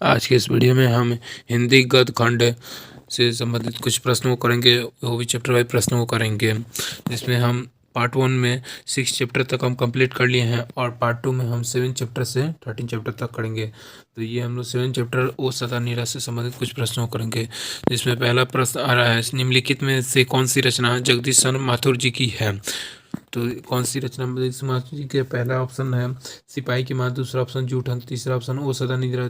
आज के इस वीडियो में हम हिंदी गद्य खंड से संबंधित कुछ प्रश्नों को करेंगे, वो भी चैप्टर वाइज प्रश्नों को करेंगे, जिसमें हम पार्ट 1 में 6 चैप्टर तक हम कंप्लीट कर लिए हैं और पार्ट 2 में हम 7 चैप्टर से 13 चैप्टर तक करेंगे। तो ये हम लोग 7 चैप्टर ओ सदा नीरा से संबंधित कुछ प्रश्नों को करेंगे, जिसमें पहला प्रश्न आ रहा है, निम्नलिखित में से कौन सी रचना जगदीश चंद्र माथुर जी की है। तो कौन सी रचना जगदीश माथुर जी के पहला ऑप्शन है सिपाही की माँ, दूसरा ऑप्शन जूठन, तीसरा ऑप्शन ओ सदा निद्रा,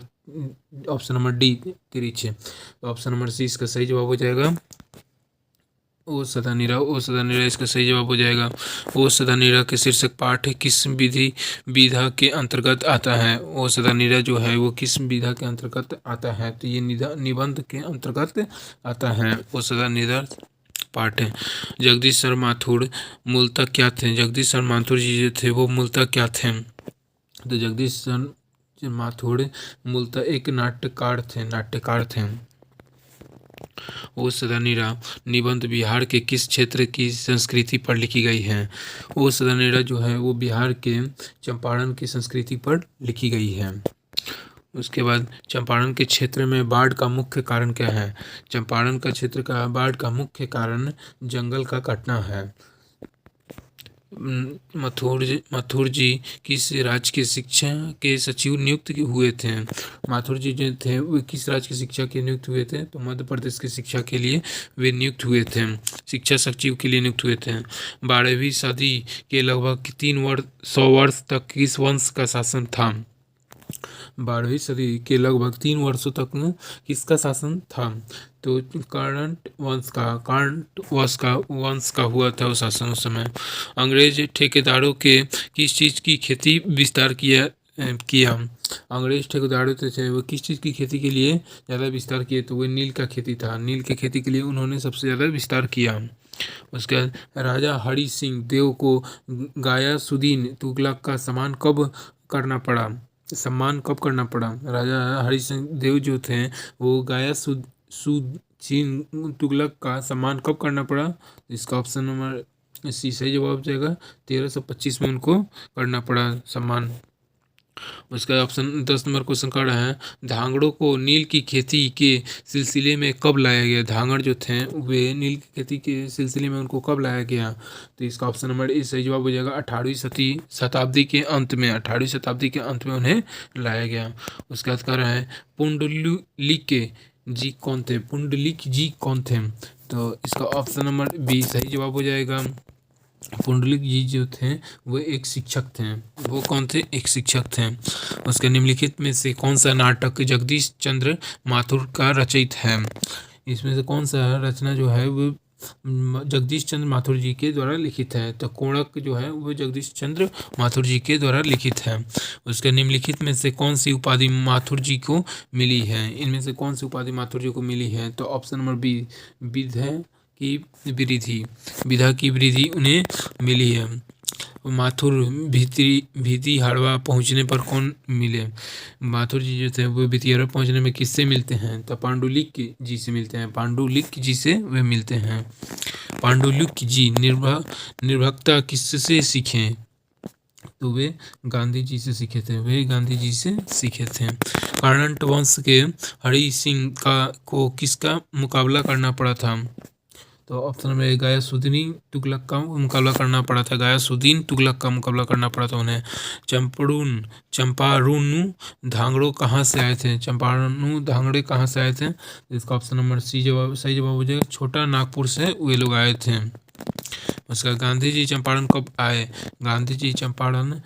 ऑप्शन नंबर डी तिरछे। तो ऑप्शन नंबर सी इसका सही जवाब हो जाएगा ओ सदा नीरा। ओ सदा नीरा इसका सही जवाब हो जाएगा। ओ सदा नीरा के शीर्षक पाठ किस विधि विधा के अंतर्गत आता है। ओ सदा नीरा जो है वो किस विधा के अंतर्गत आता है, तो ये निबंध के अंतर्गत आता है। ओ सदा नीरा पाठ है। जगदीश चंद्र माथुर मूलतः क्या थे। जगदीश चंद्र माथुर जी जो थे वो मूलतः क्या थे। तो जगदीश चंद्र माथुर मूलतः एक नाट्यकार थे। ओ सदा नीरा निबंध बिहार के किस क्षेत्र की संस्कृति पर लिखी गई है। ओ सदा नीरा जो है वो बिहार के चंपारण की संस्कृति पर लिखी गई है। उसके बाद चंपारण के क्षेत्र में बाढ़ का मुख्य कारण क्या है। चंपारण का क्षेत्र का बाढ़ का मुख्य कारण जंगल का कटना है। माथुर जी किस राज्य की शिक्षा के सचिव नियुक्त हुए थे। माथुर जी जो थे वे किस राज्य की शिक्षा के नियुक्त हुए थे, तो मध्य प्रदेश की शिक्षा के लिए वे नियुक्त हुए थे, शिक्षा सचिव के लिए नियुक्त हुए थे। 12वीं सदी के लगभग 100 वर्ष तक किस वंश का शासन था। 12वीं सदी के लगभग 3 वर्षों तक किसका शासन था, तो कर्नाट वंश का हुआ था वो शासन उस समय। अंग्रेज ठेकेदारों के किस चीज़ की खेती विस्तार किया। अंग्रेज ठेकेदारों थे वो किस चीज़ की खेती के लिए ज़्यादा विस्तार किए, तो वो नील का खेती था। नील की खेती के लिए उन्होंने सबसे ज़्यादा विस्तार किया। उसके बाद राजा हरि सिंह देव को गायासुद्दीन तुगलक का सम्मान कब करना पड़ा। राजा हरि सिंह देव जो थे वो गायासुद्दीन तुगलक का सम्मान कब करना पड़ा। इसका ऑप्शन नंबर सी सही जवाब हो जाएगा। 1325 में उनको करना पड़ा सम्मान। उसका ऑप्शन 10 नंबर क्वेश्चन कर रहा है, धांगड़ों को नील की खेती के सिलसिले में कब लाया गया। धांगड़ जो थे वे नील की खेती के सिलसिले में उनको कब लाया गया, तो इसका ऑप्शन नंबर ए सही जवाब हो जाएगा। 18वीं शताब्दी के अंत में 18वीं शताब्दी के अंत में उन्हें लाया गया। उसके बाद कह रहा है पुंडलिक जी कौन थे। पुंडलिक जी कौन थे, तो इसका ऑप्शन नंबर बी सही जवाब हो जाएगा। पुंडलिक जी जो थे वो एक शिक्षक थे। वो कौन थे, एक शिक्षक थे। उसके निम्नलिखित में से कौन सा नाटक जगदीश चंद्र माथुर का रचयित है। इसमें से कौन सा रचना जो है वो जगदीश चंद्र माथुर जी के द्वारा लिखित है, तो कोणक जो है वो जगदीश चंद्र माथुर जी के द्वारा लिखित है। उसके निम्नलिखित में से कौन सी उपाधि माथुर जी को मिली है। इनमें से कौन सी उपाधि माथुर जी को मिली है, तो ऑप्शन नंबर बी विधा की वृद्धि उन्हें मिली है। माथुर भितिहरवा पहुंचने पर कौन मिले। माथुर जी जो थे वो भितिहरवा पहुंचने में किससे मिलते हैं, तो पांडुलिक जी से मिलते हैं। पांडुलिक जी से वे मिलते हैं। पांडुलिक जी निर्भकता किससे सीखे, तो वे गांधी जी से सीखे थे। कर्नाट वंश के हरि सिंह को किसका मुकाबला करना पड़ा था, तो ऑप्शन में गायासुद्दीन तुगलक का मुकाबला करना पड़ा था उन्हें। चंपारण धांगड़े कहाँ से आए थे। इसका ऑप्शन नंबर सी सही जवाब हो जाएगा। छोटा नागपुर से वे लोग आए थे। उसका गांधी जी चंपारण कब आए। गांधी जी चंपारण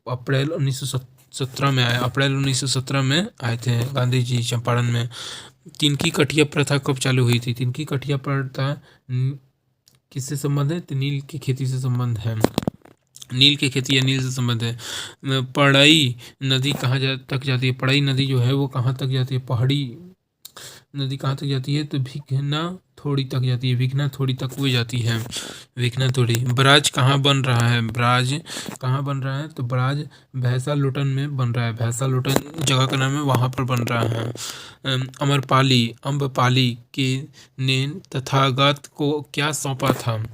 अप्रैल 1917 में आए थे गांधी जी चंपारण में। तिनकी कठिया प्रथा कब चालू हुई थी। तिनकी कठिया प्रथा किससे संबंध है, तो नील की खेती से संबंध है। नील की खेती या नील से संबंध है। पड़ई नदी कहाँ तक जाती है। पड़ई नदी जो है वो कहाँ तक जाती है, पहाड़ी नदी कहाँ तक जाती है, तो भिखना थोड़ी तक जाती है। भिखना थोड़ी तक वो जाती है, भिखना थोड़ी। ब्राज कहाँ बन रहा है। तो ब्राज भैंसा लोटन में बन रहा है। भैंसा लोटन जगह का नाम है, वहाँ पर बन रहा है। अम्रपाली के ने तथागत को क्या सौंपा था।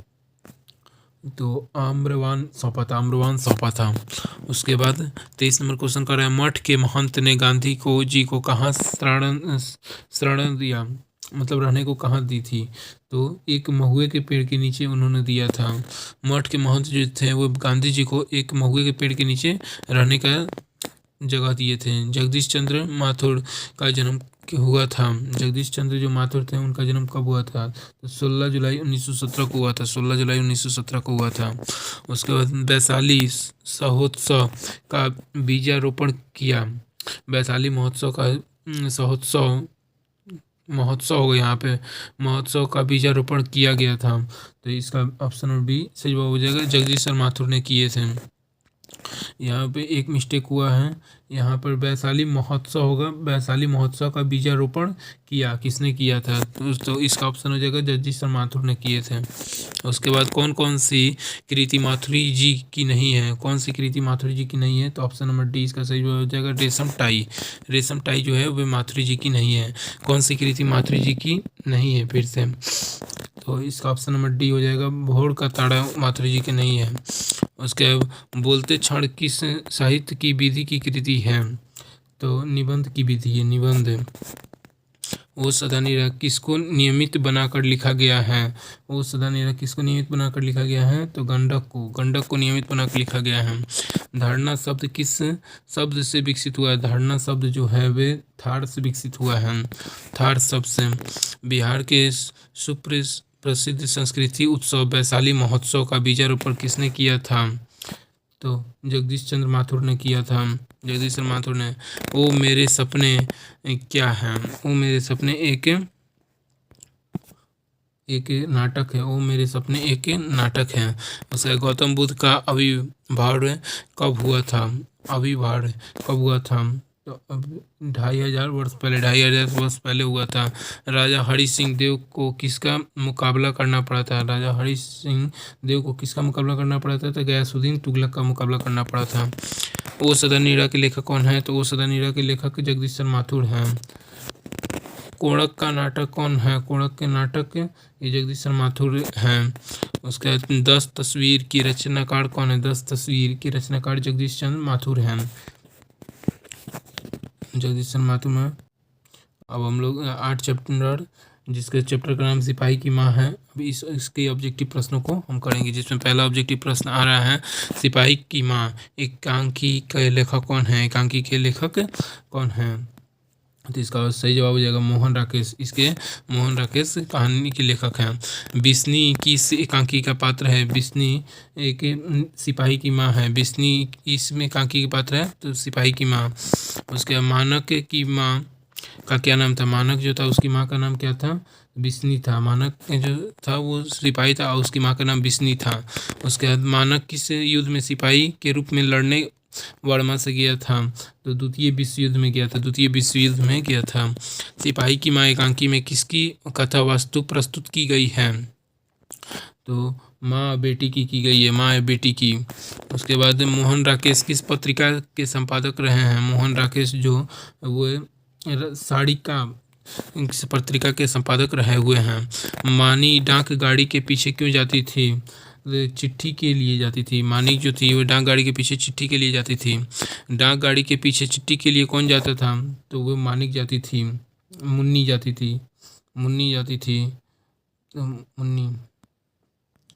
तो आम्रवान सौंपा था। उसके बाद 23 नंबर क्वेश्चन कर रहा है, मठ के महंत ने गांधी को जी को कहाँ शरण दिया, मतलब रहने को कहाँ दी थी। तो एक महुए के पेड़ के नीचे उन्होंने दिया था। मठ के महंत जो थे वो गांधी जी को एक महुए के पेड़ के नीचे रहने का जगह दिए थे। जगदीश चंद्र माथुर का जन्म हुआ था। जगदीश चंद्र जो माथुर थे उनका जन्म कब हुआ था, तो 16 जुलाई 1917 को हुआ था। 16 जुलाई 1917 को हुआ था। उसके बाद वैशाली सहोत्सव का बीजारोपण किया। वैशाली महोत्सव का महोत्सव हो गया, यहाँ पे महोत्सव का बीजारोपण किया गया था। तो इसका ऑप्शन नंबर बी सही जवाब हो जाएगा, जगदीश चंद्र माथुर ने किए थे। यहाँ पे एक मिस्टेक हुआ है, यहाँ पर वैशाली महोत्सव होगा, वैशाली महोत्सव का बीजारोपण किया, किसने किया था, तो इसका ऑप्शन हो जाएगा जगदीश चंद्र माथुर ने किए थे। उसके बाद कौन कौन सी कृति माथुरी जी की नहीं है, कौन सी कृति माथुरी जी की नहीं है, तो ऑप्शन नंबर डी इसका सही हो जाएगा, रेशम टाई। रेशम टाई जो है वह माथुरी जी की नहीं है। कौन सी कृति माथुरी जी की नहीं है फिर से, तो इसका ऑप्शन नंबर डी हो जाएगा, भोर का ताड़ा माथुरी जी के नहीं है। उसके बोलते क्षण किस साहित्य की विधि की कृति है, तो निबंध की विधि है, निबंध। वो सदा निरा किसको नियमित बनाकर लिखा गया है, वो सदा निरा किसको नियमित बनाकर लिखा गया है, तो गंडक को नियमित बनाकर लिखा गया है। धारणा शब्द किस शब्द से विकसित हुआ है, धारणा शब्द जो है वे थार से विकसित हुआ है, थार शब्द से। बिहार के प्रसिद्ध संस्कृति उत्सव वैशाली महोत्सव का बीजारोपण किसने किया था, तो जगदीश चंद्र माथुर ने किया था। जगदीश चंद्र माथुर ने। ओ मेरे सपने क्या हैं, ओ मेरे सपने एक नाटक है, ओ मेरे सपने एक नाटक है। उसका गौतम बुद्ध का आविर्भाव कब हुआ था, आविर्भाव कब हुआ था, तो अब 2500 वर्ष पहले, 2500 वर्ष पहले हुआ था। राजा हरि सिंह देव को किसका मुकाबला करना पड़ा था, राजा हरि सिंह देव को किसका मुकाबला करना पड़ा था, तो गयासुद्दीन तुगलक का मुकाबला करना पड़ा था। ओ सदा नीरा के लेखक कौन है, तो ओ सदा नीरा के लेखक जगदीश चंद्र माथुर हैं। कोणक का नाटक कौन है, कोणक के नाटक ये जगदीश चंद्र माथुर हैं। उसके बाद 10 तस्वीर की रचनाकार कौन है, 10 तस्वीर की रचनाकार जगदीश चंद्र माथुर हैं, जगदीश चंद्र माथुर में। अब हम लोग 8 चैप्टर, जिसके चैप्टर का नाम सिपाही की माँ है, अभी इसके ऑब्जेक्टिव प्रश्नों को हम करेंगे, जिसमें पहला ऑब्जेक्टिव प्रश्न आ रहा है, सिपाही की माँ एकांकी के लेखक कौन है, एकांकी के लेखक कौन है, तो इसका सही जवाब हो जाएगा मोहन राकेश। इसके मोहन राकेश कहानी के लेखक हैं। बिस्नी किस एकांकी का पात्र है, बिस्नी एक सिपाही की माँ है, बिस्नी इसमें एकांकी का पात्र है, तो सिपाही की माँ। उसके मानक की माँ का क्या नाम था, मानक जो था उसकी माँ का नाम क्या था, बिस्नी था। मानक जो था वो सिपाही था और उसकी माँ का नाम बिस्नी था। उसके बाद मानक किस युद्ध में सिपाही के रूप में लड़ने वर्मा से गया था, तो द्वितीय विश्व युद्ध में गया था, द्वितीय विश्व युद्ध में गया था। सिपाही की माँ एकांकी में किसकी कथा वास्तु प्रस्तुत की गई है, तो माँ बेटी की गई है, माँ बेटी की। उसके बाद मोहन राकेश किस पत्रिका के संपादक रहे हैं, मोहन राकेश जो वो साड़ी का पत्रिका के संपादक रहे हुए हैं। मानी डाक गाड़ी के पीछे क्यों जाती थी, चिट्ठी के लिए जाती थी। मानी जो थी वो डाक गाड़ी के पीछे चिट्ठी के लिए जाती थी। डाक गाड़ी के पीछे चिट्ठी के लिए कौन जाता था, तो वो मानिक जाती थी, मुन्नी जाती थी, मुन्नी जाती थी, तो मुन्नी,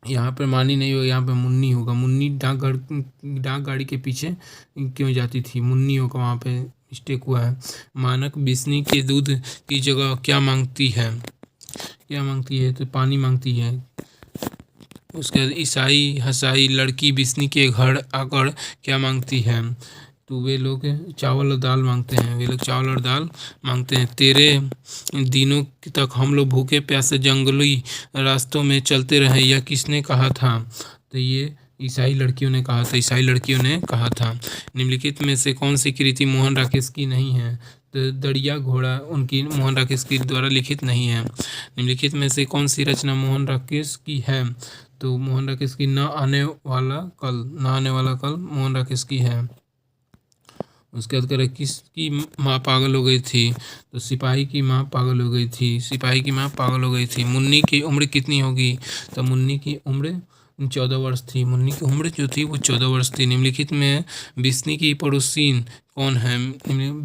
यहाँ पर मानी नहीं होगा, यहाँ पे मुन्नी होगा। मुन्नी डाक गाड़ी के पीछे क्यों जाती थी, मुन्नी होगा, वहाँ पे मिस्टेक हुआ है। मानक बिस्नी के दूध की जगह क्या मांगती है, क्या मांगती है, तो पानी मांगती है। उसके बाद ईसाई हसाई लड़की बिस्नी के घर आकर क्या मांगती है, तो वे लोग चावल और दाल मांगते हैं, वे लोग चावल और दाल मांगते हैं। तेरे दिनों तक हम लोग भूखे प्यासे जंगली रास्तों में चलते रहे, यह किसने कहा था, तो ये ईसाई लड़कियों ने कहा था, ईसाई लड़कियों ने कहा था। निम्नलिखित में से कौन सी कृति मोहन राकेश की नहीं है, तो दरिया घोड़ा उनकी मोहन राकेश के द्वारा लिखित नहीं है। निम्नलिखित में से कौन सी रचना मोहन राकेश की है, तो मोहन राकेश की न आने वाला कल मोहन राकेश की है। उसके बाद करें किसकी माँ पागल हो गई थी, तो सिपाही की माँ पागल हो गई थी, सिपाही की माँ पागल हो गई थी। मुन्नी की उम्र कितनी होगी, तो मुन्नी की उम्र 14 वर्ष थी। मुन्नी की उम्र जो थी वो 14 वर्ष थी। निम्नलिखित में बिस्नी की पड़ोसीन कौन है?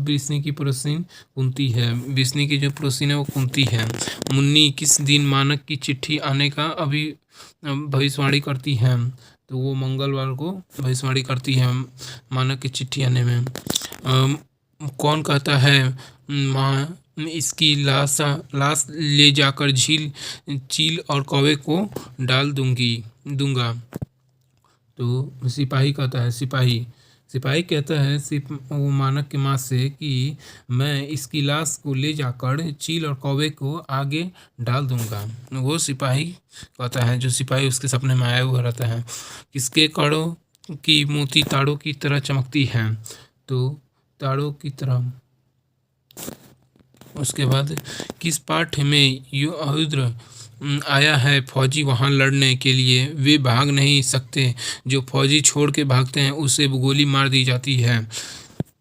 बिस्नी की पड़ोसीन कुंती है। बिस्नी की जो पड़ोसीन है वो कुंती है। मुन्नी किस दिन मानक की चिट्ठी आने का भविष्यवाणी करती है? तो वो मंगलवार को भविष्यवाणी करती है मानक की चिट्ठी आने में। कौन कहता है माँ इसकी लाश ले जाकर चील और कौवे को डाल दूंगा? तो सिपाही कहता है, सिपाही कहता है वो मानक के माँ से कि मैं इसकी लाश को ले जाकर चील और कौवे को आगे डाल दूंगा। वो सिपाही कहता है, जो सिपाही उसके सपने में आया हुआ रहता है। किसके कड़ों की मोती ताड़ों की तरह चमकती है? तो ताड़ों की तरह। उसके बाद किस पाठ में युद्ध आया है फौजी वहां लड़ने के लिए वे भाग नहीं सकते, जो फौजी छोड़ के भागते हैं उसे गोली मार दी जाती है?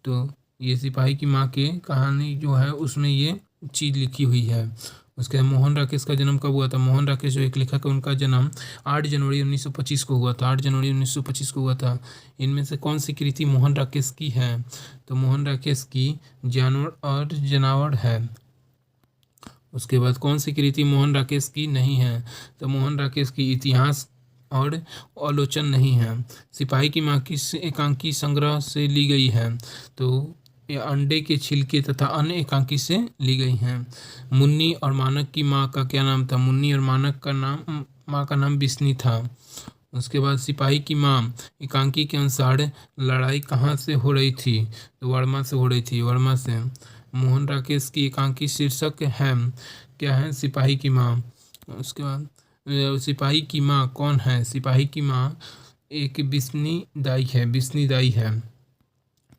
तो ये सिपाही की माँ की कहानी जो है उसमें ये चीज़ लिखी हुई है। उसके बाद मोहन राकेश का जन्म कब हुआ था? मोहन राकेश जो एक लेखक है उनका जन्म 8 जनवरी 1925 को हुआ था। 8 जनवरी 1925 को हुआ था। इनमें से कौन सी कृति मोहन राकेश की है? तो मोहन राकेश की जानवर और जनावर है। उसके बाद कौन सी कृति मोहन राकेश की नहीं है? तो मोहन राकेश की इतिहास और आलोचन नहीं है। सिपाही की माँ किस एकांकी संग्रह से ली गई है? तो ये अंडे के छिलके तथा अन्य एकांकी से ली गई हैं। मुन्नी और मानक की माँ का क्या नाम था? मुन्नी और मानक का माँ का नाम बिस्नी था। उसके बाद सिपाही की माँ एकांकी के अनुसार लड़ाई कहाँ से हो रही थी? तो वर्मा से हो रही थी, वर्मा से। मोहन राकेश की एकांकी शीर्षक है क्या है? सिपाही की माँ। उसके बाद सिपाही की माँ कौन है? सिपाही की माँ एक बिस्नी दाई है।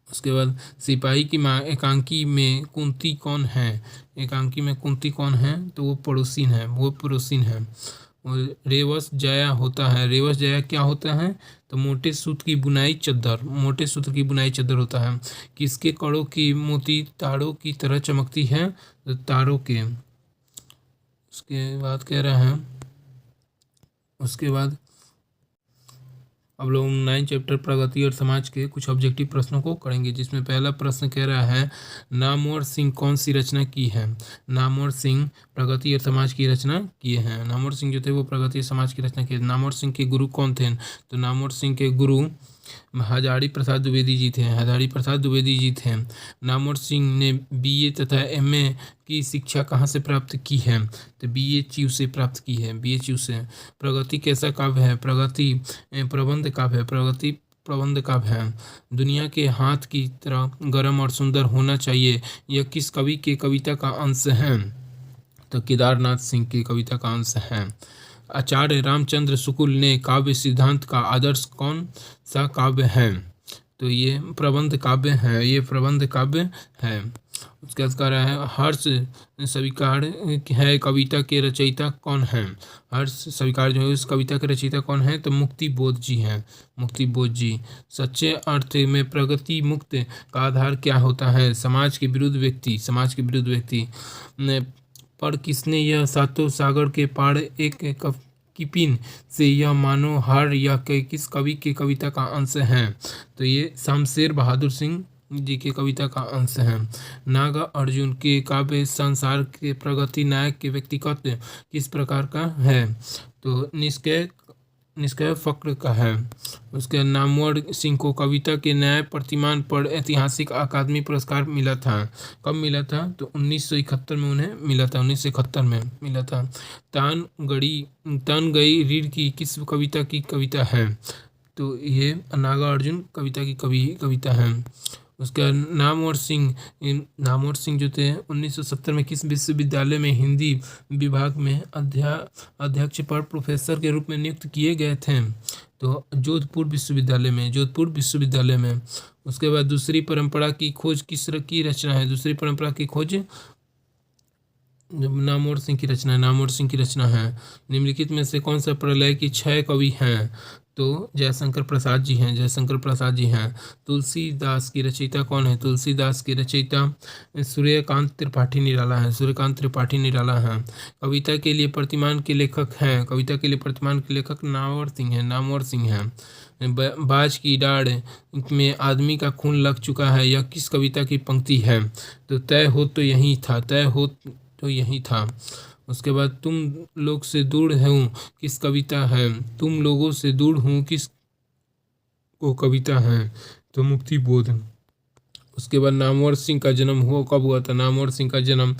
उसके बाद सिपाही की माँ एकांकी में कुंती कौन है? एकांकी में कुंती कौन है? तो वो पड़ोसीन है। और रेवस जया होता है। रेवस जया क्या होता है? तो मोटे सूत की बुनाई चद्दर होता है। किसके कड़ों की मोती तारों की तरह चमकती है? तो तारों के। उसके बाद कह रहा है, उसके बाद अब लोग 9 चैप्टर प्रगति और समाज के कुछ ऑब्जेक्टिव प्रश्नों को करेंगे, जिसमें पहला प्रश्न कह रहा है नामवर सिंह कौन सी रचना की है? नामवर सिंह प्रगति और समाज की रचना किए हैं। नामवर सिंह जो थे वो प्रगति और समाज की रचना किए। नामवर सिंह के गुरु कौन थे? तो नामवर सिंह के गुरु हजारी प्रसाद द्विवेदी जी थे। नामवर सिंह ने BA तथा MA की शिक्षा कहाँ से प्राप्त की है? तो BHU से प्राप्त की है, BHU से। प्रगति कैसा काव्य है? प्रगति प्रबंध काव्य है। दुनिया के हाथ की तरह गर्म और सुंदर होना चाहिए, यह किस कवि के कविता का अंश है? तो केदारनाथ सिंह की कविता का अंश है। आचार्य रामचंद्र शुक्ल ने काव्य सिद्धांत का आदर्श कौन सा काव्य है? तो ये प्रबंध काव्य है। उसके बाद कह रहा है हर्ष स्वीकार है कविता के रचयिता कौन है? हर्ष स्वीकार जो है उस कविता के रचयिता कौन है? तो मुक्ति बोध जी। सच्चे अर्थ में प्रगति मुक्त का आधार क्या होता है? समाज के विरुद्ध व्यक्ति। पर किसने यह सातों सागर के पार एक किपिन से यह मानो हार या किस कवि के कविता का अंश है? तो ये शमशेर बहादुर सिंह जी के कविता का अंश है। नागा अर्जुन के काव्य संसार के प्रगति नायक के व्यक्तिगत किस प्रकार का है? तो निष्क्रिय फक्र का है। उसके नामवर सिंह को कविता के न्याय प्रतिमान पर ऐतिहासिक अकादमी पुरस्कार मिला था। कब मिला था? तो 1971 में उन्हें मिला था। 1971 में मिला था। तन गई रीढ़ की किस कविता की कविता है? तो ये नागा अर्जुन कविता की कविता है। उसका नामवर सिंह जो थे 1970 में किस विश्वविद्यालय में हिंदी विभाग में अध्यक्ष पर प्रोफेसर के रूप में नियुक्त किए गए थे? तो जोधपुर विश्वविद्यालय में। उसके बाद दूसरी परंपरा की खोज किस की रचना है? दूसरी परंपरा की खोज नामवर सिंह की रचना है। निम्नलिखित में से कौन सा प्रलय की 6 कवि हैं? तो जयशंकर प्रसाद जी हैं, जयशंकर प्रसाद जी हैं। तुलसीदास की रचयिता कौन है? तुलसीदास की रचयिता सूर्यकांत त्रिपाठी निराला है, सूर्यकांत त्रिपाठी निराला हैं। कविता के लिए प्रतिमान के लेखक हैं, कविता के लिए प्रतिमान के लेखक नामवर सिंह हैं, नामवर सिंह हैं। बाज की डाढ़ में आदमी का खून लग चुका है, यह किस कविता की पंक्ति है? तो तय हो तो यही था, तय हो तो यही था। उसके बाद तुम लोग से दूर हूँ किस कविता है? तुम लोगों से दूर हूँ किस को कविता है? तो मुक्ति बोध। उसके बाद नामवर सिंह का जन्म हुआ कब हुआ था? नामवर सिंह का जन्म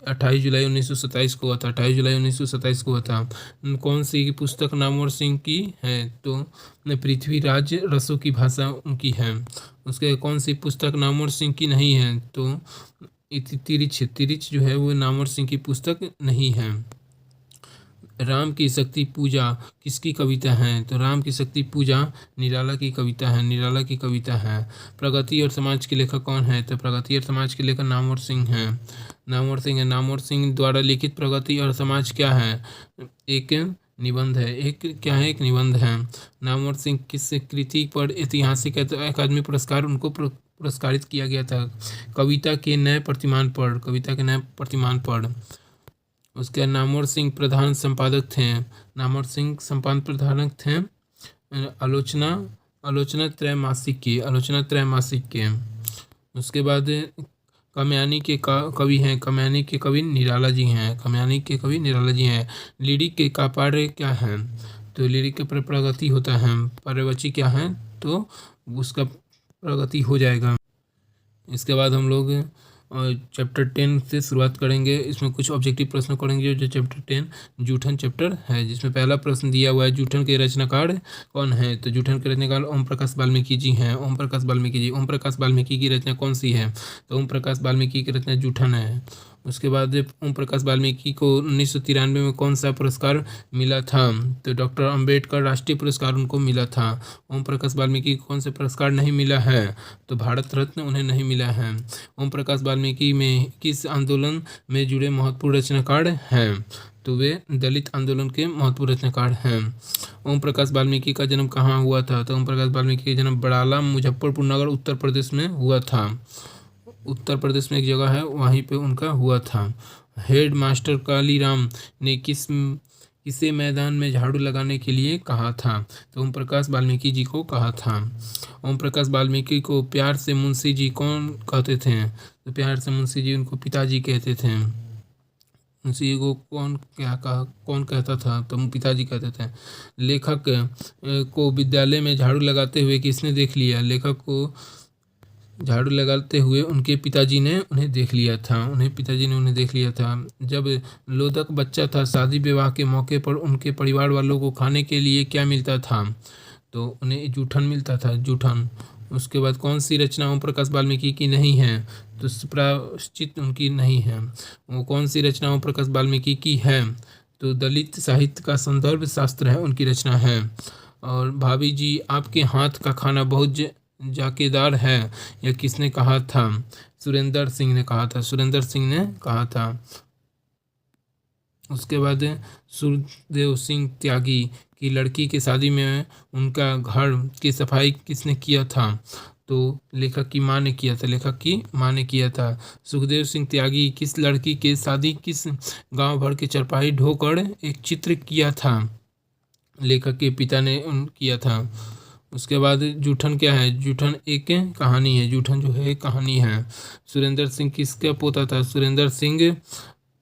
28 जुलाई 1927 को हुआ था, 28 जुलाई 1927 को हुआ था। कौन सी पुस्तक नामवर सिंह की है? तो पृथ्वीराज रसों की भाषा उनकी है। उसके कौन सी पुस्तक नामवर सिंह की नहीं है? तो तिरिच, तिरिच जो है वो नामवर सिंह की पुस्तक नहीं है। राम की शक्ति पूजा किसकी कविता है? तो राम की शक्ति पूजा निराला की कविता है, निराला की कविता है। प्रगति और समाज के लेखक कौन है? तो प्रगति और समाज के लेखक नामवर सिंह हैं, नामवर सिंह है। नामवर सिंह द्वारा लिखित प्रगति और समाज क्या है? एक निबंध है, एक क्या है? एक निबंध है। नामवर सिंह किस कृति पर ऐतिहासिक अकादमी पुरस्कार उनको पुरस्कारित किया गया था? कविता के नए प्रतिमान पर, कविता के नए प्रतिमान पर। उसके नामवर सिंह प्रधान संपादक थे, नामवर सिंह संपादक प्रधानक थे आलोचना, आलोचना त्रैमासिक की, आलोचना त्रैमासिक के। उसके बाद कामयानी के कवि हैं, कामयानी के कवि निराला जी हैं, कामयानी के कवि निराला जी हैं। लिरिक के का कार्य क्या है? तो लिरिक के प्रगति होता है, पर्यवची क्या है? तो उसका प्रगति हो जाएगा। इसके बाद हम लोग चैप्टर 10 से शुरुआत करेंगे। इसमें कुछ ऑब्जेक्टिव प्रश्न करेंगे जो चैप्टर 10 जूठन चैप्टर है, जिसमें पहला प्रश्न दिया हुआ है जूठन के रचनाकार कौन है? तो जूठन के रचनाकार ओम प्रकाश वाल्मीकि जी हैं, ओम प्रकाश वाल्मीकि जी। ओम प्रकाश वाल्मीकि की रचना कौन सी है? तो ओम प्रकाश वाल्मीकि की रचना जूठन है। उसके बाद ओम प्रकाश वाल्मीकि को 1993 में कौन सा पुरस्कार मिला था? तो डॉक्टर अंबेडकर राष्ट्रीय पुरस्कार उनको मिला था। ओम प्रकाश वाल्मीकि को कौन से पुरस्कार नहीं मिला है? तो भारत रत्न उन्हें नहीं मिला है। ओम प्रकाश वाल्मीकि में किस आंदोलन में जुड़े महत्वपूर्ण रचनाकार हैं? तो वे दलित आंदोलन के महत्वपूर्ण रचनाकार हैं। ओम प्रकाश वाल्मीकि का जन्म कहाँ हुआ था? तो ओम प्रकाश वाल्मीकि का जन्म बड़ाला मुजफ्फरपुर नगर उत्तर प्रदेश में हुआ था, उत्तर प्रदेश में एक जगह है वहीं पे उनका हुआ था। हेड मास्टर कालीराम ने किसे मैदान में झाड़ू लगाने के लिए कहा था? तो ओम प्रकाश वाल्मीकि जी को कहा था। ओम प्रकाश वाल्मीकि को प्यार से मुंशी जी कौन कहते थे? तो प्यार से मुंशी जी उनको पिताजी कहते थे। मुंशी जी को कौन कहता था? तो पिताजी कहते थे। लेखक को विद्यालय में झाड़ू लगाते हुए किसने देख लिया? लेखक को झाड़ू लगाते हुए उनके पिताजी ने उन्हें देख लिया था, पिताजी ने उन्हें देख लिया था। जब लोदक बच्चा था शादी विवाह के मौके पर उनके परिवार वालों को खाने के लिए क्या मिलता था? तो उन्हें जूठन मिलता था, जूठन। उसके बाद कौन सी रचना ओम प्रकाश वाल्मीकि की नहीं है? तो प्रायश्चित उनकी नहीं है। वो कौन सी रचना ओम प्रकाश वाल्मीकि की है? तो दलित साहित्य का संदर्भ शास्त्र है उनकी रचना है। और भाभी जी आपके हाथ का खाना बहुत जाकेदार है, यह किसने कहा था? सुरेंद्र सिंह ने कहा था, सुरेंद्र सिंह ने कहा था। उसके बाद सुखदेव सिंह त्यागी की लड़की की शादी में उनका घर की सफाई किसने किया था? तो लेखक की माँ ने किया था, लेखक की माँ ने किया था। सुखदेव सिंह त्यागी किस लड़की के शादी किस गांव भर के चरपाही ढोकर एक चित्र किया था? लेखक के पिता ने किया था। उसके बाद जूठन क्या है? जूठन एक कहानी है, जूठन जो है एक कहानी है। सुरेंद्र सिंह किसका पोता था? सुरेंद्र सिंह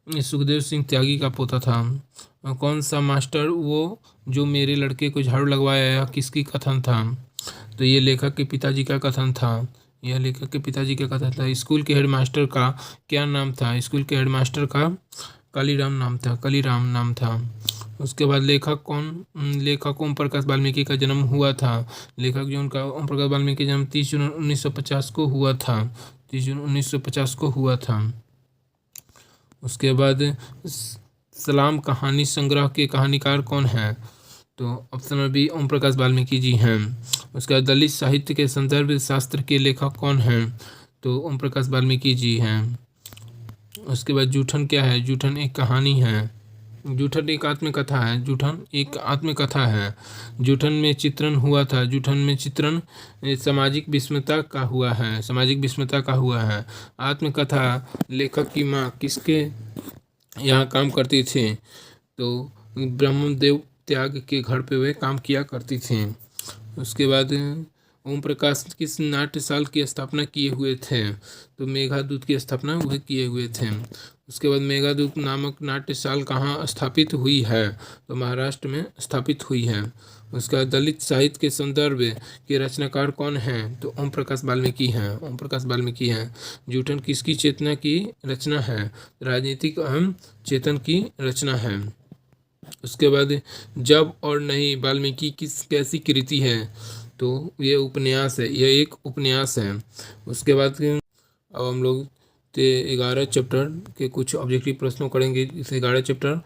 सुखदेव सिंह त्यागी का पोता था। कौन सा मास्टर वो जो मेरे लड़के को झाड़ू लगवाया, किसकी कथन था? तो ये लेखक के पिताजी का कथन था, यह लेखक के पिताजी का कथन था। स्कूल के हेडमास्टर का क्या नाम था? स्कूल के हेडमास्टर का कालीराम नाम था, कालीराम नाम था। उसके बाद लेखक कौन? लेखक ओम प्रकाश वाल्मीकि का जन्म हुआ था। लेखक जो उनका ओम प्रकाश वाल्मीकि का जन्म 30 जून 1950 को हुआ था, 30 जून 1950 को हुआ था। उसके बाद सलाम कहानी संग्रह के कहानीकार कौन है? तो option number B Om Prakash Valmiki ji हैं। उसके बाद दलित साहित्य के संदर्भ शास्त्र के लेखक कौन हैं? तो ओम प्रकाश वाल्मीकि जी हैं। उसके बाद जूठन क्या है? जूठन एक कहानी है, जूठन एक आत्मकथा है। जूठन एक आत्मकथा है। जूठन में चित्रण हुआ था। जूठन में चित्रण सामाजिक विषमता का हुआ है। सामाजिक विषमता का हुआ है। आत्मकथा लेखक की माँ किसके यहाँ काम करती थी? तो ब्रह्मदेव त्याग के घर पे वे काम किया करती थी। उसके बाद ओम प्रकाश किस नाट्यशाल की स्थापना किए हुए थे? तो मेघादूत की स्थापना वह किए हुए थे। उसके बाद मेघादूत नामक नाट्यशाल कहाँ स्थापित हुई है? तो महाराष्ट्र में स्थापित हुई है। उसका दलित साहित्य के संदर्भ के रचनाकार कौन हैं? तो ओम प्रकाश वाल्मीकि हैं। ओम प्रकाश वाल्मीकि हैं। जूठन किसकी चेतना की रचना है? राजनीतिक अहम चेतन की रचना है। उसके बाद जब और नहीं वाल्मीकि किस कैसी कृति है? तो ये उपन्यास है। यह एक उपन्यास है। उसके बाद अब हम लोग 11 चैप्टर के कुछ ऑब्जेक्टिव प्रश्नों करेंगे। इस 11 चैप्टर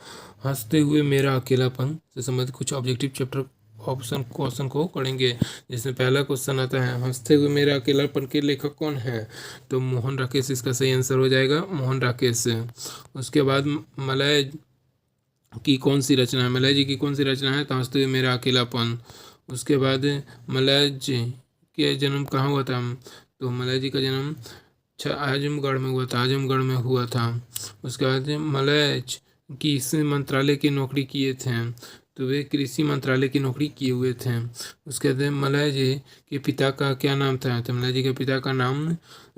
हंसते हुए मेरा अकेलापन से संबंधित कुछ ऑब्जेक्टिव चैप्टर ऑप्शन क्वेश्चन को करेंगे। जिसमें पहला क्वेश्चन आता है, हंसते हुए मेरा अकेलापन के लेखक कौन है? तो मोहन राकेश इसका सही आंसर हो जाएगा, मोहन राकेश। उसके बाद मलय की कौन सी रचना है? मलय जी की कौन सी रचना है? तो हंसते हुए मेरा अकेलापन। उसके बाद मलय जी के जन्म कहाँ हुआ था? तो मलय जी का जन्म आजमगढ़ में हुआ था। आजमगढ़ में हुआ था। उसके बाद मलय किस मंत्रालय की नौकरी किए थे? तो वे कृषि मंत्रालय की नौकरी किए हुए थे। उसके बाद मलय जी के पिता का क्या नाम था? तो मलय जी के पिता का नाम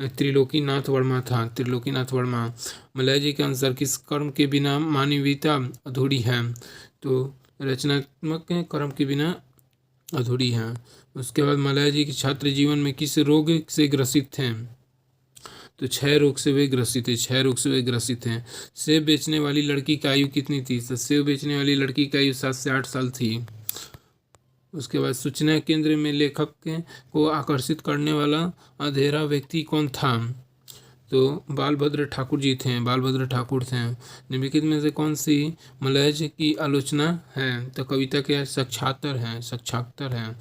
त्रिलोकीनाथ वर्मा था। त्रिलोकीनाथ वर्मा। मलय जी के अनुसार किस कर्म के बिना मानवीयता अधूरी है? तो रचनात्मक कर्म के बिना अधूरी है। उसके बाद मलय जी के छात्र जीवन में किस रोग से ग्रसित थे? तो क्षय रोग से वे ग्रसित है। क्षय रोग से वे ग्रसित हैं। सेब बेचने वाली लड़की की आयु कितनी थी? तो सेब बेचने वाली लड़की की आयु 7 से 8 साल थी। उसके बाद सूचना केंद्र में लेखक को आकर्षित करने वाला अंधेरा व्यक्ति कौन था? तो बालभद्र ठाकुर जी थे। बालभद्र ठाकुर थे। निम्नलिखित में से कौन सी मलय की आलोचना है? तो कविता के साक्षात्तर हैं। साक्षात्तर हैं।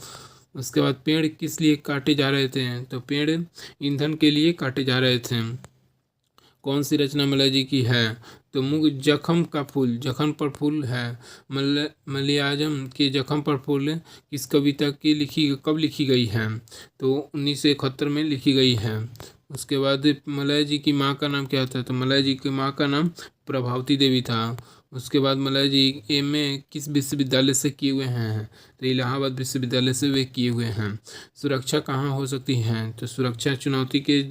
उसके बाद पेड़ किस लिए काटे जा रहे थे? तो पेड़ ईंधन के लिए काटे जा रहे थे। कौन सी रचना मलय जी की है? तो मुग जखम का फूल, जखम पर फूल है। मलयाजम के जखम पर फूल किस कविता की कब लिखी गई है? तो 1971 में लिखी गई है। उसके बाद मलय जी की माँ का नाम क्या था? तो मलय जी की माँ का नाम प्रभावती देवी था। उसके बाद मलय जी एमए किस विश्वविद्यालय से किए हुए हैं? तो इलाहाबाद विश्वविद्यालय से वे किए हुए हैं। सुरक्षा कहाँ हो सकती है? तो सुरक्षा चुनौती के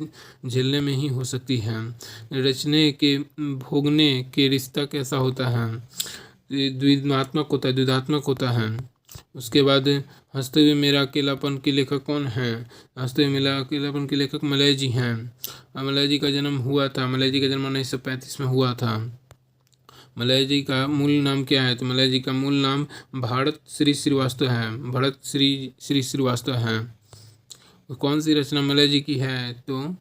झेलने में ही हो सकती है। रचने के भोगने के रिश्ता कैसा होता है? द्विधात्मक होता है। द्विधात्मक होता है। उसके बाद हंसते हुए मेरा अकेलापन के लेखक कौन है? हंसते हुए मेरा अकेलापन के लेखक मलय जी हैं। मलय जी का जन्म हुआ था। मलय जी का जन्म 1935 में हुआ था। मलय जी का मूल नाम क्या है? तो मलय जी का मूल नाम भारत श्री श्रीवास्तव है। भरत श्री श्रीवास्तव है। कौन सी रचना मलय जी की है? तो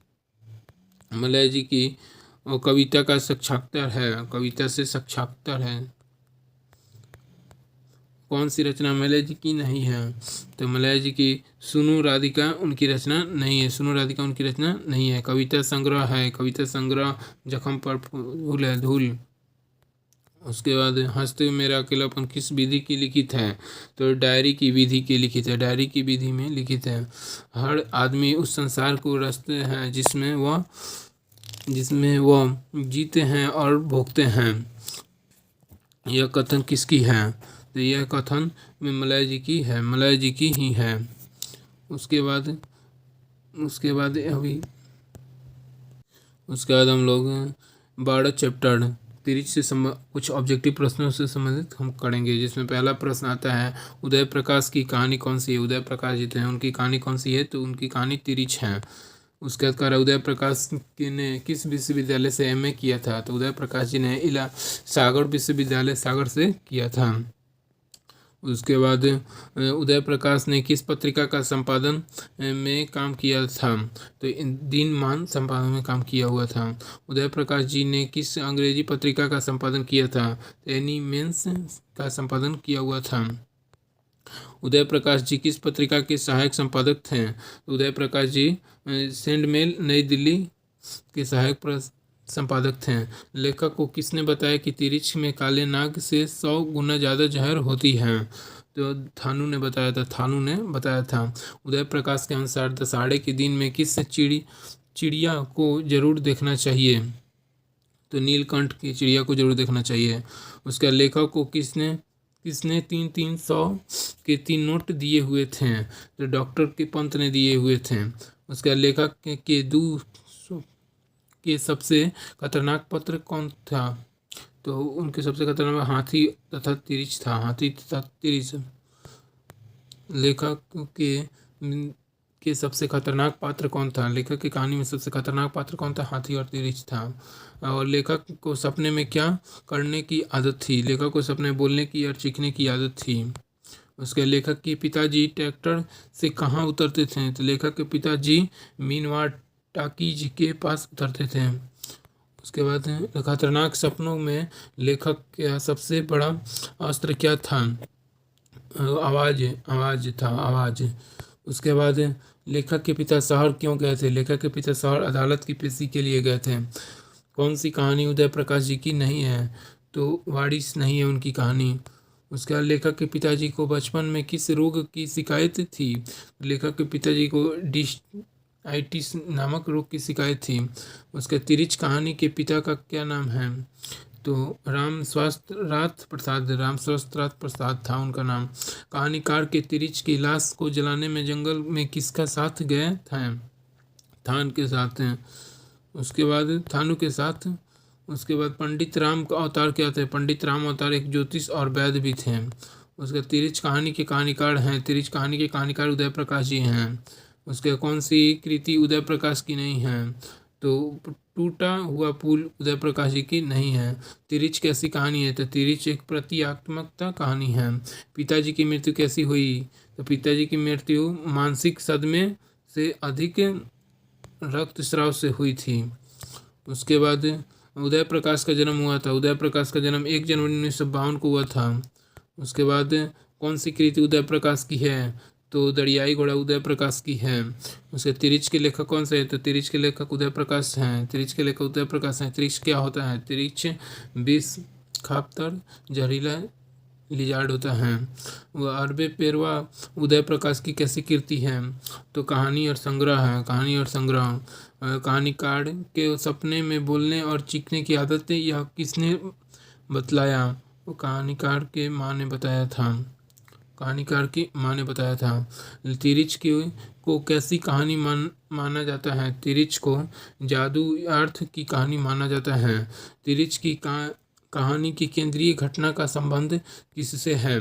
मलय जी की कविता का साक्षात्कार है। कविता से साक्षात्कार है। कौन सी रचना मलय जी की नहीं है? तो मलय जी की सुनो राधिका उनकी रचना नहीं है। सुनो राधिका उनकी रचना नहीं है। कविता संग्रह है। कविता संग्रह जखम पर फूल है, धूल। उसके बाद हंसते हुए मेरा अकेलापन किस विधि की लिखित है? तो डायरी की विधि की लिखित है। डायरी की विधि में लिखित है। हर आदमी उस संसार को रचते हैं जिसमें वह जीते हैं और भोगते हैं। यह कथन किसकी है? तो यह कथन में मलय जी की है। मलय जी की ही है। उसके बाद हम लोग 12 चैप्टर तिरिच से कुछ ऑब्जेक्टिव प्रश्नों से संबंधित हम करेंगे। जिसमें पहला प्रश्न आता है, उदय प्रकाश की कहानी कौन सी है? उदय प्रकाश जी थे, उनकी कहानी कौन सी है? तो उनकी कहानी तिरिच है। उसके बाद उदय प्रकाश ने किस विश्वविद्यालय से एमए किया था? तो उदय प्रकाश जी ने सागर विश्वविद्यालय सागर से किया था। उसके बाद उदय प्रकाश ने किस पत्रिका का संपादन में काम किया था? तो दिनमान संपादन में काम किया हुआ था। उदय प्रकाश जी ने किस अंग्रेजी पत्रिका का संपादन किया था? तो एनिमेंस का संपादन किया हुआ था। उदय प्रकाश जी किस पत्रिका के सहायक संपादक थे? उदय प्रकाश जी सेंड मेल नई दिल्ली के सहायक संपादक थे। लेखक को किसने बताया कि तिरिच में काले नाग से 100 गुना ज़्यादा जहर होती है? तो थानू ने बताया था, थानू ने बताया था। उदय प्रकाश के अनुसार दशहरे के दिन में किस चिड़िया को जरूर देखना चाहिए? तो नीलकंठ की चिड़िया को जरूर देखना चाहिए। उसके लेखक को किसने किसने 300 के 3 नोट दिए हुए थे? तो डॉक्टर के पंत ने दिए हुए थे। उसका लेखक के सबसे खतरनाक पत्र कौन था? तो उनके सबसे खतरनाक हाथी तथा तिरिच था, हाथी तथा तिरिच। लेखक के सबसे खतरनाक पात्र कौन था? लेखक की कहानी में सबसे खतरनाक पात्र कौन था? हाथी और तिरिच था। और लेखक को सपने में क्या करने की आदत थी? लेखक को सपने बोलने की और चीखने की आदत थी। उसके लेखक के पिताजी ट्रैक्टर से कहाँ उतरते थे? तो लेखक के पिताजी मीनवाड़ टाकीज के पास उतरते थे। उसके बाद खतरनाक सपनों में लेखक का सबसे बड़ा अस्त्र क्या था? आवाज था, आवाज। उसके बाद लेखक के पिता शहर क्यों गए थे? लेखक के पिता शहर अदालत की पेशी के लिए गए थे। कौन सी कहानी उदय प्रकाश जी की नहीं है? तो वारिस नहीं है उनकी कहानी। उसके बाद लेखक के पिताजी को बचपन में किस रोग की शिकायत थी? लेखक के पिताजी को डिस्टिस नामक रोग की शिकायत थी। उसके तिरिच कहानी के पिता का क्या नाम है? तो राम स्वास्थ्यनाथ प्रसाद था उनका नाम। कहानीकार के तिरिच की लाश को जलाने में जंगल में किसका साथ गए थे? थान के साथ हैं। उसके बाद थानू के साथ। उसके बाद पंडित राम का अवतार क्या थे? पंडित राम अवतार एक ज्योतिष और वैद्य भी थे। उसके तिरिच कहानी के कहानीकार हैं, तिरिच कहानी के कहानीकार उदय प्रकाश जी हैं। उसके कौन सी कृति उदय प्रकाश की नहीं है? तो टूटा हुआ पुल उदय प्रकाश जी की नहीं है। तिरिच कैसी कहानी है? तो तिरिच एक प्रतीकात्मकता कहानी है। पिताजी की मृत्यु कैसी हुई? तो पिताजी की मृत्यु मानसिक सदमे से अधिक रक्तस्राव से हुई थी। उसके बाद उदय प्रकाश का जन्म हुआ था। उदय प्रकाश का जन्म 1 जनवरी 1952 को हुआ था। उसके बाद कौन सी कृति उदय प्रकाश की है? तो दरियाई घोड़ा उदय प्रकाश की है। उसके तिरिच के लेखक कौन से हैं? तो तिरिच के लेखक उदय प्रकाश हैं। तिरिच के लेखक उदय प्रकाश हैं। तिरिच क्या होता है? तिरिच विष खापतर जहरीला लिजार्ड होता है। वह अरबे पेरवा उदय प्रकाश की कैसी कृति है? तो कहानी और संग्रह है, कहानी और संग्रह। कहानीकार के सपने में बोलने और चीखने की आदत है, यह किसने बतलाया? वो कहानीकार के माँ ने बताया था, कहानीकार की माँ ने बताया था। तिरिच की को कैसी कहानी माना जाता है? तिरिच को जादू अर्थ की कहानी माना जाता है। तिरिच की कहानी की केंद्रीय घटना का संबंध किससे है?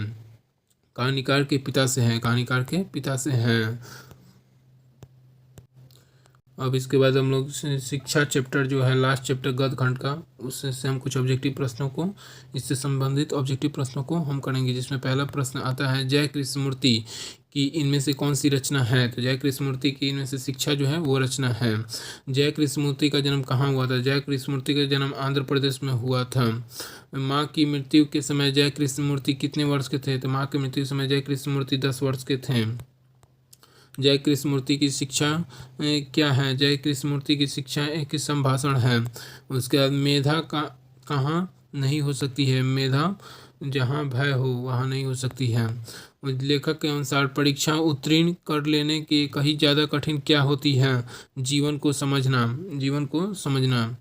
कहानीकार के पिता से है, कहानीकार के पिता से है। अब इसके बाद हम लोग शिक्षा चैप्टर जो है लास्ट चैप्टर गद्य खंड का, उससे हम कुछ ऑब्जेक्टिव प्रश्नों को, इससे संबंधित ऑब्जेक्टिव प्रश्नों को हम करेंगे। जिसमें पहला प्रश्न आता है, जय कृष्णमूर्ति की इनमें से कौन सी रचना है? तो जय कृष्णमूर्ति की इनमें से शिक्षा जो है वो रचना है। जय कृष्णमूर्ति का जन्म कहाँ हुआ था? जय कृष्णमूर्ति का जन्म आंध्र प्रदेश में हुआ था। माँ की मृत्यु के समय जय कृष्णमूर्ति कितने वर्ष के थे? तो माँ की मृत्यु के समय जय कृष्णमूर्ति 10 वर्ष के थे। जय कृष्णमूर्ति की शिक्षा क्या है? जय कृष्णमूर्ति की शिक्षा एक संभाषण है। उसके बाद मेधा का कहाँ नहीं हो सकती है? मेधा जहाँ भय हो वहाँ नहीं हो सकती है। लेखक के अनुसार परीक्षा उत्तीर्ण कर लेने के कहीं ज़्यादा कठिन क्या होती है? जीवन को समझना, जीवन को समझना।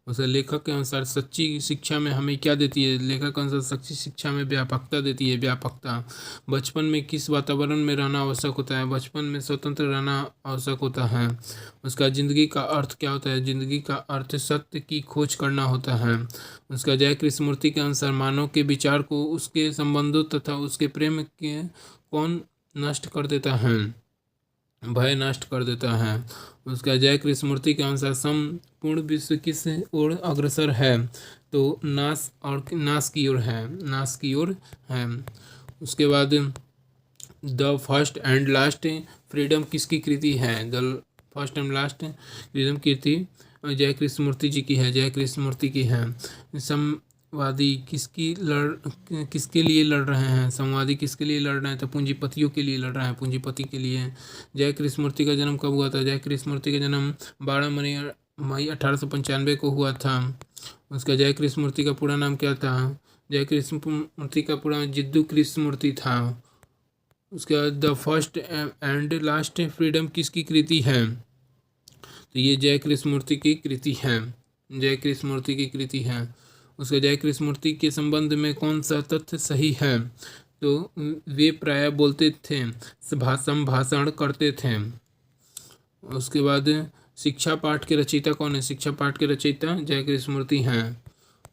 उसे लेखक के अनुसार सच्ची शिक्षा में हमें क्या देती है? लेखक के अनुसार सच्ची शिक्षा में व्यापकता देती है, व्यापकता। बचपन में किस वातावरण में रहना आवश्यक होता है? बचपन में स्वतंत्र रहना आवश्यक होता है। उसका ज़िंदगी का अर्थ क्या होता है? ज़िंदगी का अर्थ सत्य की खोज करना होता है। उसका जय कृष्णमूर्ति के अनुसार मानव के विचार को, उसके संबंधों तथा उसके प्रेम के कौन नष्ट कर देता है? भय नष्ट कर देता है। उसका जय कृष्णमूर्ति के अनुसार संपूर्ण विश्व किस ओर अग्रसर है? तो नाश की ओर है, नाश की ओर है। उसके बाद The First and Last Freedom किसकी कृति है? The First and Last Freedom कृति जय कृष्णमूर्ति जी की है, जय कृष्णमूर्ति की है। संवादी किसके लिए लड़ रहे हैं? संवादी किसके लिए लड़ रहे हैं? तो पूंजीपतियों के लिए लड़ रहे हैं, पूंजीपति के लिए। जय कृष्णमूर्ति का जन्म कब हुआ था? जय कृष्णमूर्ति का जन्म 12 मई मई 1895 को हुआ था। उसका जय कृष्णमूर्ति का पूरा नाम क्या था? जय कृष्णमूर्ति का पूरा जिद्दू कृष्णमूर्ति था। उसके बाद The First and Last Freedom किसकी कृति है? तो ये जय कृष्णमूर्ति की कृति है, जय कृष्णमूर्ति की कृति है। उसके जय कृष्णमूर्ति के संबंध में कौन सा तथ्य सही है? तो वे प्रायः बोलते थे, संभाषण करते थे। उसके बाद शिक्षा पाठ के रचयिता कौन है? शिक्षा पाठ के रचयिता जय कृष्णमूर्ति हैं।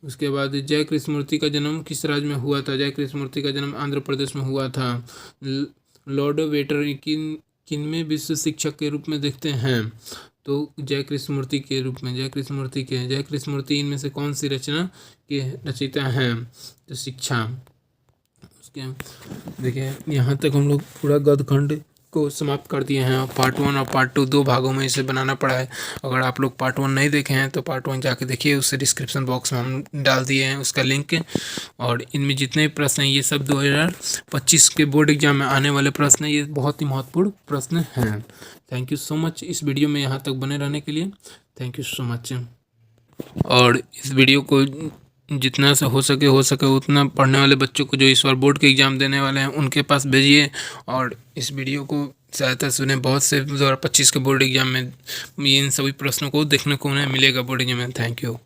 उसके बाद जय कृष्णमूर्ति का जन्म किस राज्य में हुआ था? जय कृष्णमूर्ति का जन्म आंध्र प्रदेश में हुआ था। लॉर्ड वेटर किनमें विश्व शिक्षक के रूप में देखते हैं? तो जय कृष्णमूर्ति के रूप में, जय कृष्णमूर्ति इनमें से कौन सी रचना के रचयिता हैं? तो शिक्षा। उसके देखिए यहाँ तक हम लोग पूरा गद्यखंड को समाप्त कर दिए हैं। पार्ट 1 और पार्ट 2 दो भागों में इसे बनाना पड़ा है। अगर आप लोग पार्ट 1 नहीं देखे हैं तो पार्ट 1 जाके देखिए, उससे डिस्क्रिप्शन बॉक्स में हम डाल दिए हैं उसका लिंक। और इनमें जितने प्रश्न हैं ये सब 2025 के बोर्ड एग्जाम में आने वाले प्रश्न हैं। ये बहुत ही महत्वपूर्ण प्रश्न हैं। थैंक यू सो मच इस वीडियो में यहाँ तक बने रहने के लिए। Thank you so much. और इस वीडियो को जितना से हो सके उतना पढ़ने वाले बच्चों को जो इस बार बोर्ड के एग्ज़ाम देने वाले हैं उनके पास भेजिए। और इस वीडियो को सहायता सुने, बहुत से 2025 के बोर्ड एग्ज़ाम में इन सभी प्रश्नों को देखने को उन्हें मिलेगा बोर्ड एग्जाम में। Thank you.